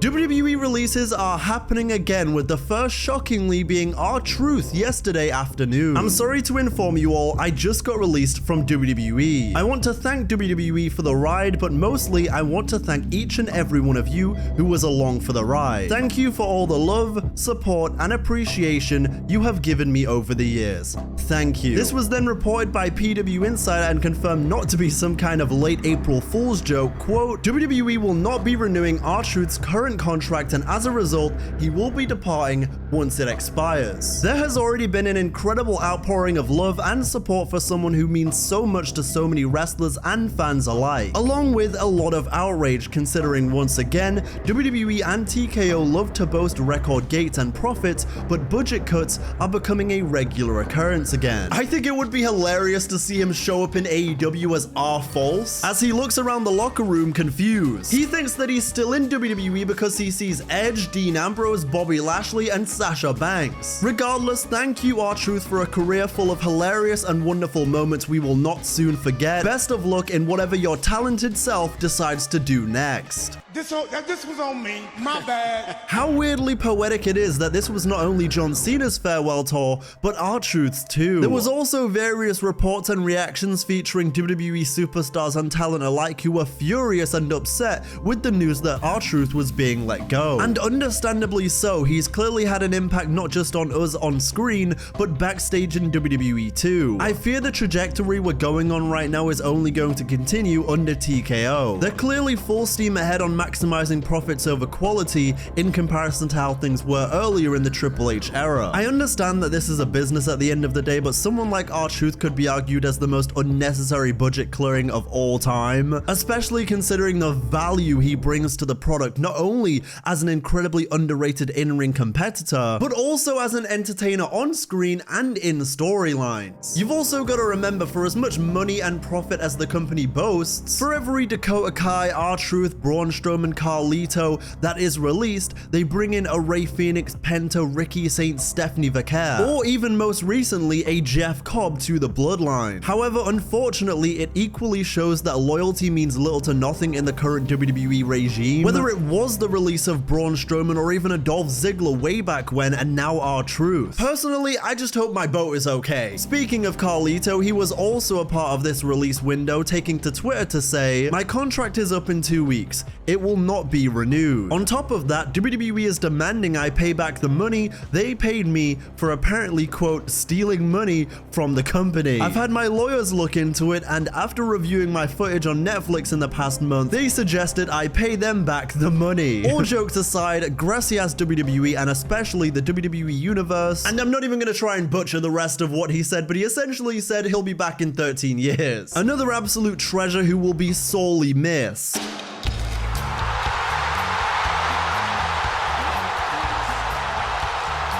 WWE releases are happening again, with the first shockingly being R-Truth yesterday afternoon. I'm sorry to inform you all, I just got released from WWE. I want to thank WWE for the ride, but mostly I want to thank each and every one of you who was along for the ride. Thank you for all the love, support, and appreciation you have given me over the years. Thank you. This was then reported by PW Insider and confirmed not to be some kind of late April Fool's joke. Quote, WWE will not be renewing R-Truth's current contract, and as a result, he will be departing once it expires. There has already been an incredible outpouring of love and support for someone who means so much to so many wrestlers and fans alike, along with a lot of outrage considering once again, WWE and TKO love to boast record gates and profits, but budget cuts are becoming a regular occurrence again. I think it would be hilarious to see him show up in AEW as R-False, as he looks around the locker room confused. He thinks that he's still in WWE because he sees Edge, Dean Ambrose, Bobby Lashley, and Sasha Banks. Regardless, thank you R-Truth for a career full of hilarious and wonderful moments we will not soon forget. Best of luck in whatever your talented self decides to do next. This was on me, my bad. How weirdly poetic it is that this was not only John Cena's farewell tour, but R-Truth's too. There was also various reports and reactions featuring WWE superstars and talent alike who were furious and upset with the news that R-Truth was being let go. And understandably so, he's clearly had an impact not just on us on screen, but backstage in WWE too. I fear the trajectory we're going on right now is only going to continue under TKO. They're clearly full steam ahead on maximizing profits over quality in comparison to how things were earlier in the Triple H era. I understand that this is a business at the end of the day, but someone like R-Truth could be argued as the most unnecessary budget clearing of all time, especially considering the value he brings to the product, not only as an incredibly underrated in-ring competitor, but also as an entertainer on screen and in storylines. You've also got to remember, for as much money and profit as the company boasts, for every Dakota Kai, R-Truth, Braun Strowman, Carlito that is released, they bring in a Rey Fenix, Penta, Ricky Saint, Stephanie Vaquer, or even most recently a Jeff Cobb to the bloodline. However, unfortunately, it equally shows that loyalty means little to nothing in the current WWE regime, whether it was the release of Braun Strowman or even a Dolph Ziggler way back when, and now R-Truth. Personally, I just hope my boat is okay. Speaking of Carlito, he was also a part of this release window, taking to Twitter to say, "My contract is up in 2 weeks. It will not be renewed. On top of that, WWE is demanding I pay back the money they paid me for apparently, quote, stealing money from the company. I've had my lawyers look into it, and after reviewing my footage on Netflix in the past month, they suggested I pay them back the money." All jokes aside, gracias WWE, and especially the WWE Universe, and I'm not even going to try and butcher the rest of what he said, but he essentially said he'll be back in 13 years. Another absolute treasure who will be sorely missed.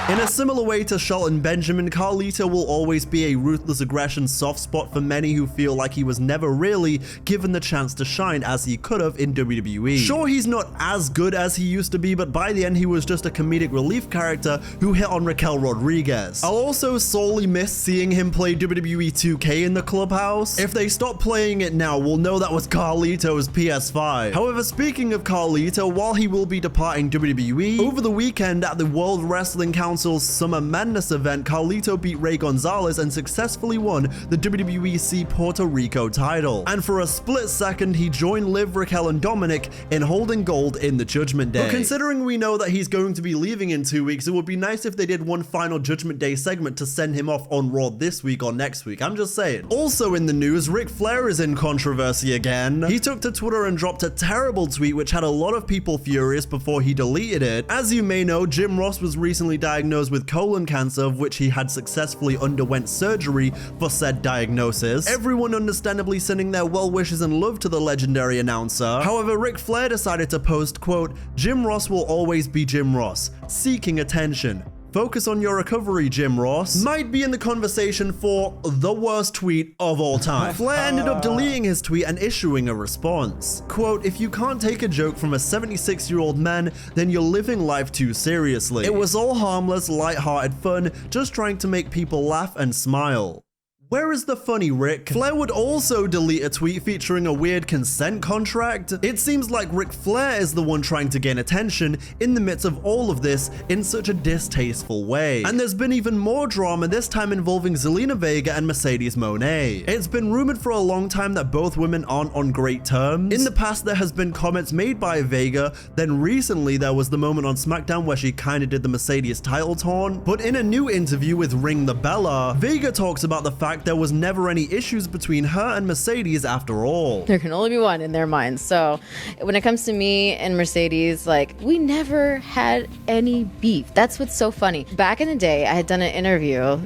In a similar way to Shelton Benjamin, Carlito will always be a ruthless aggression soft spot for many who feel like he was never really given the chance to shine as he could have in WWE. Sure, he's not as good as he used to be, but by the end he was just a comedic relief character who hit on Raquel Rodriguez. I'll also sorely miss seeing him play WWE 2K in the clubhouse. If they stop playing it now, we'll know that was Carlito's PS5. However, speaking of Carlito, while he will be departing WWE, over the weekend at the World Wrestling Council's Summer Madness event, Carlito beat Ray Gonzalez and successfully won the WWEC Puerto Rico title. And for a split second, he joined Liv, Raquel, and Dominic in holding gold in the Judgment Day. But considering we know that he's going to be leaving in 2 weeks, it would be nice if they did one final Judgment Day segment to send him off on Raw this week or next week. I'm just saying. Also in the news, Ric Flair is in controversy again. He took to Twitter and dropped a terrible tweet which had a lot of people furious before he deleted it. As you may know, Jim Ross was recently diagnosed with colon cancer, of which he had successfully underwent surgery for said diagnosis. Everyone understandably sending their well wishes and love to the legendary announcer. However, Ric Flair decided to post, quote, "Jim Ross will always be Jim Ross, seeking attention. Focus on your recovery, Jim Ross." Might be in the conversation for the worst tweet of all time. Flair ended up deleting his tweet and issuing a response. Quote, "If you can't take a joke from a 76-year-old man, then you're living life too seriously. It was all harmless, light-hearted fun, just trying to make people laugh and smile." Where is the funny, Rick? Flair would also delete a tweet featuring a weird consent contract. It seems like Ric Flair is the one trying to gain attention in the midst of all of this in such a distasteful way. And there's been even more drama, this time involving Zelina Vega and Mercedes Moné. It's been rumored for a long time that both women aren't on great terms. In the past, there has been comments made by Vega, then recently there was the moment on SmackDown where she kinda did the Mercedes title taunt. But in a new interview with Ring the Bella, Vega talks about the fact there was never any issues between her and Mercedes after all. There can only be one in their minds. So when it comes to me and Mercedes, like, we never had any beef. That's what's so funny. Back in the day, I had done an interview,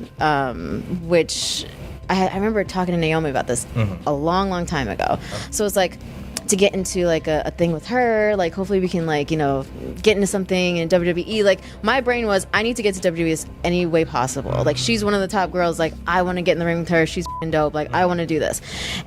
which I remember talking to Naomi about this a long time ago. So it's like, to get into like a thing with her, like hopefully we can like, you know, get into something in WWE. Like my brain was, I need to get to WWE any way possible. Like she's one of the top girls, like I want to get in the ring with her, she's dope, like I want to do this.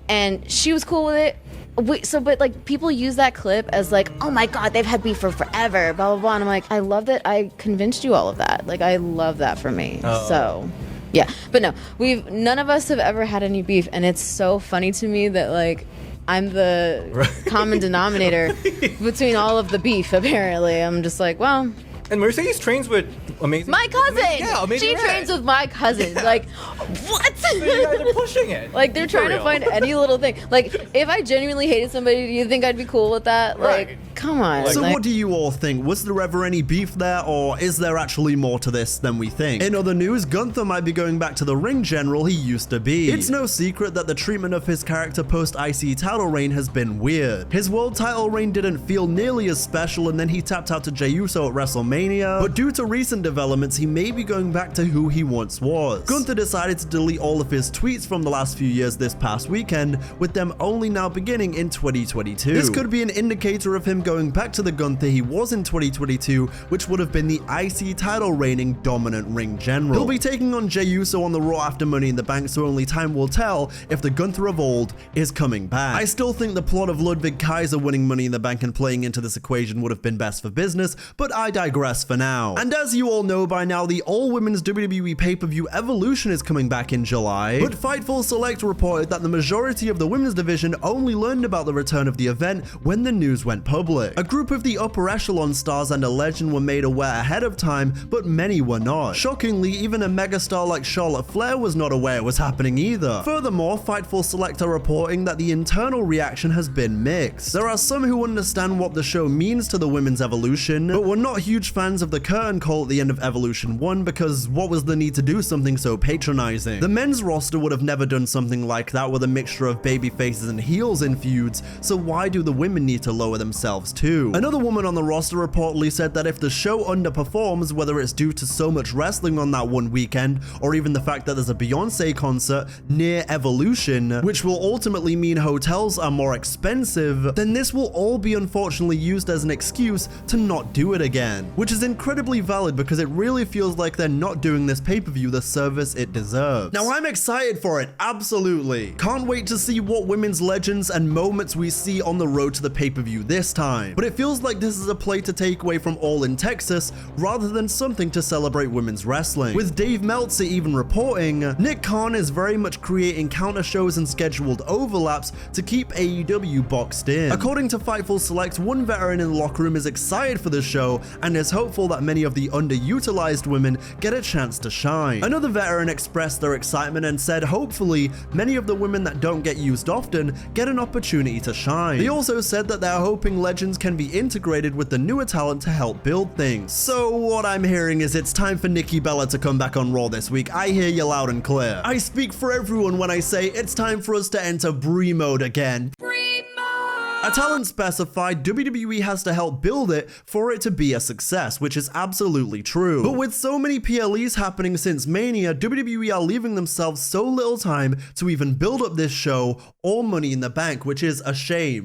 And she was cool with it. But like people use that clip as like, oh my god, they've had beef for forever, blah blah blah. And I'm like, I love that I convinced you all of that. Like I love that for me. So yeah, but no, none of us have ever had any beef, and it's so funny to me that like I'm the common denominator between all of the beef, apparently. I'm just like, well. And Mercedes trains with amazing. My cousin! Amazing she trains with my cousin. Yeah. Like, what? So you guys are pushing it. Like, they're trying to find any little thing. Like, if I genuinely hated somebody, do you think I'd be cool with that? Right. Like, come on. So what do you all think? Was there ever any beef there, or is there actually more to this than we think? In other news, Gunther might be going back to the ring general he used to be. It's no secret that the treatment of his character post-IC title reign has been weird. His world title reign didn't feel nearly as special, and then he tapped out to Jey Uso at WrestleMania. But due to recent developments, he may be going back to who he once was. Gunther decided to delete all of his tweets from the last few years this past weekend, with them only now beginning in 2022. This could be an indicator of him going back to the Gunther he was in 2022, which would have been the IC title reigning dominant ring general. He'll be taking on Jey Uso on the Raw after Money in the Bank, so only time will tell if the Gunther of old is coming back. I still think the plot of Ludwig Kaiser winning Money in the Bank and playing into this equation would have been best for business, but I digress for now. And as you all know by now, the all-women's WWE pay-per-view Evolution is coming back in July, but Fightful Select reported that the majority of the women's division only learned about the return of the event when the news went public. A group of the upper echelon stars and a legend were made aware ahead of time, but many were not. Shockingly, even a megastar like Charlotte Flair was not aware it was happening either. Furthermore, Fightful Select are reporting that the internal reaction has been mixed. There are some who understand what the show means to the women's evolution, but were not huge fans of the curtain call at the end of Evolution 1 because what was the need to do something so patronizing? The men's roster would have never done something like that with a mixture of baby faces and heels in feuds, so why do the women need to lower themselves too? Another woman on the roster reportedly said that if the show underperforms, whether it's due to so much wrestling on that one weekend, or even the fact that there's a Beyonce concert near Evolution, which will ultimately mean hotels are more expensive, then this will all be unfortunately used as an excuse to not do it again, which is incredibly valid because it really feels like they're not doing this pay-per-view the service it deserves. Now I'm excited for it, absolutely. Can't wait to see what women's legends and moments we see on the road to the pay-per-view this time, but it feels like this is a play to take away from All in Texas rather than something to celebrate women's wrestling. With Dave Meltzer even reporting, Nick Khan is very much creating counter shows and scheduled overlaps to keep AEW boxed in. According to Fightful Select, one veteran in the locker room is excited for the show and is hopeful that many of the underutilized women get a chance to shine. Another veteran expressed their excitement and said hopefully many of the women that don't get used often get an opportunity to shine. They also said that they're hoping legends can be integrated with the newer talent to help build things. So what I'm hearing is it's time for Nikki Bella to come back on Raw this week. I hear you loud and clear. I speak for everyone when I say it's time for us to enter Brie mode again. A talent specified, WWE has to help build it for it to be a success, which is absolutely true. But with so many PLEs happening since Mania, WWE are leaving themselves so little time to even build up this show or Money in the Bank, which is a shame.